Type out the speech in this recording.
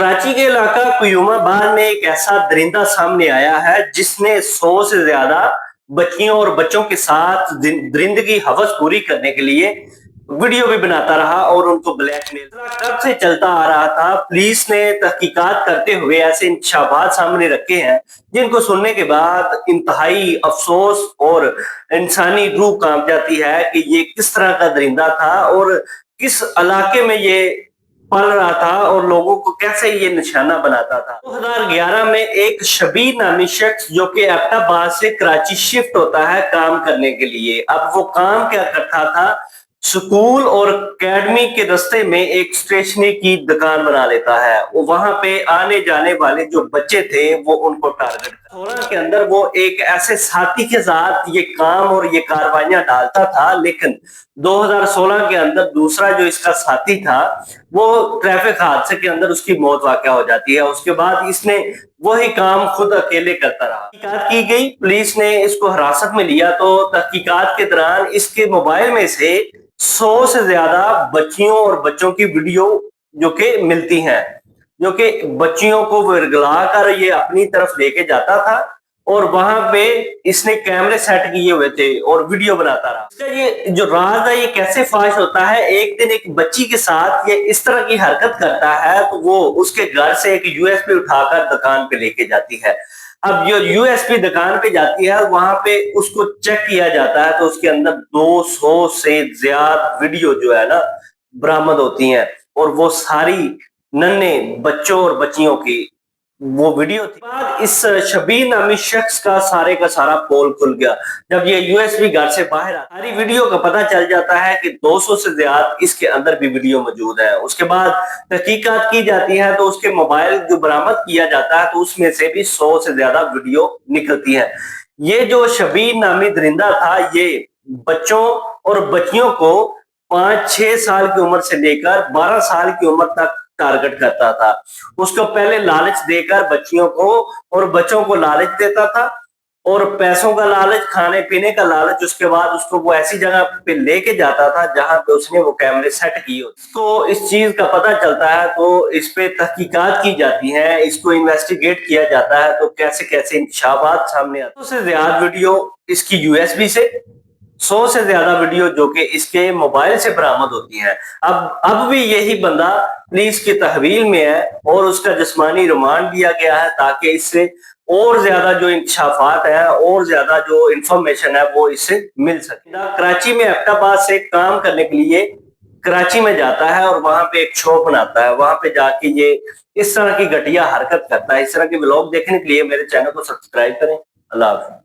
कराची के इलाका क्यूमाबाद में एक ऐसा दरिंदा सामने आया है जिसने 100 से ज्यादा बच्चियों और बच्चों के साथ दरिंदगी की हवस पूरी करने के लिए वीडियो भी बनाता रहा और उनको ब्लैकमेल कब से चलता आ रहा था। पुलिस ने तहकीकात करते हुए ऐसे इंकशाफात सामने रखे हैं जिनको सुनने के बाद इंतहाई अफसोस और इंसानी रूह कांप जाती है कि ये किस तरह का दरिंदा था और किस इलाके में ये पल रहा था और लोगों को कैसे ये निशाना बनाता था। 2011 में एक शबीर नामी शख्स जो कि एबटाबाद से कराची शिफ्ट होता है काम करने के लिए। अब वो काम क्या करता था, स्कूल और एकेडमी के रास्ते में एक स्टेशनरी की दुकान बना लेता है। वो वहां पे आने जाने वाले जो बच्चे थे वो उनको टारगेट 16 के अंदर वो एक ऐसे साथी के साथ ये काम और ये कार्रवाइयां डालता था, लेकिन 2016 के अंदर दूसरा जो इसका साथी था वो ट्रैफिक हादसे के अंदर उसकी मौत वाकया हो जाती है। उसके बाद इसने वही काम खुद अकेले करता रहा। तहकीकात की गई, पुलिस ने इसको हिरासत में लिया तो तहकीकात के दौरान इसके मोबाइल में से 100 से ज्यादा बच्चियों और बच्चों की वीडियो जो कि मिलती हैं, जो कि बच्चियों को वर्गला कर ये अपनी तरफ लेके जाता था और वहां पे इसने कैमरे सेट किए हुए थे और वीडियो बनाता रहा। इसका ये जो राज है ये कैसे फाश होता है, एक दिन एक बच्ची के साथ ये इस तरह की हरकत करता है तो वो उसके घर से एक यूएसबी उठाकर दुकान पे लेके जाती है। अब जो यूएसबी दुकान पे जाती है वहां पे उसको चेक किया जाता है तो उसके अंदर 200 से ज्यादा वीडियो जो है ना बरामद होती हैं और वो सारी नन्हे बच्चों और बच्चियों की वो वीडियो थी। बाद इस शबीर नामी शख्स का सारा पोल खुल गया। जब ये यूएसबी घर से बाहर आ सारी वीडियो का पता चल जाता है कि 200 से ज्यादा इसके अंदर भी वीडियो मौजूद है। उसके बाद तहकीकात की जाती है तो उसके मोबाइल जो बरामद किया जाता है तो उसमें से भी 100 से ज्यादा वीडियो निकलती है। ये जो शबीर नामी दरिंदा था ये बच्चों और बच्चियों को 5-6 साल की उम्र से लेकर 12 साल की उम्र तक टारगेट करता था। उसको पहले लालच देकर बच्चियों को और बच्चों को लालच देता था और पैसों का लालच, खाने पीने का लालच। उसके बाद उसको वो ऐसी जगह पे लेके जाता था जहां पे उसने वो कैमरे सेट किए। इसको इस चीज का पता चलता है तो इस पे तहकीकात की जाती है, इसको इन्वेस्टिगेट किया जाता है तो कैसे कैसे इंकशाफात सामने आते हैं। सबसे ज्यादा वीडियो इसकी यूएसबी से, 100 से ज्यादा वीडियो जो कि इसके मोबाइल से बरामद होती है। अब भी यही बंदा पुलिस की तहवील में है और उसका जिस्मानी रिमांड दिया गया है ताकि इससे और ज्यादा जो इंकशाफात है और ज्यादा जो इंफॉर्मेशन है वो इससे मिल सके। कराची में एबटाबाद से काम करने के लिए कराची में जाता है और वहां पे एक शो बनाता है। वहां पे जाके ये इस तरह की घटिया हरकत करता है। इस तरह के व्लॉग देखने के लिए मेरे चैनल को सब्सक्राइब करें। अल्लाह हाफिज़।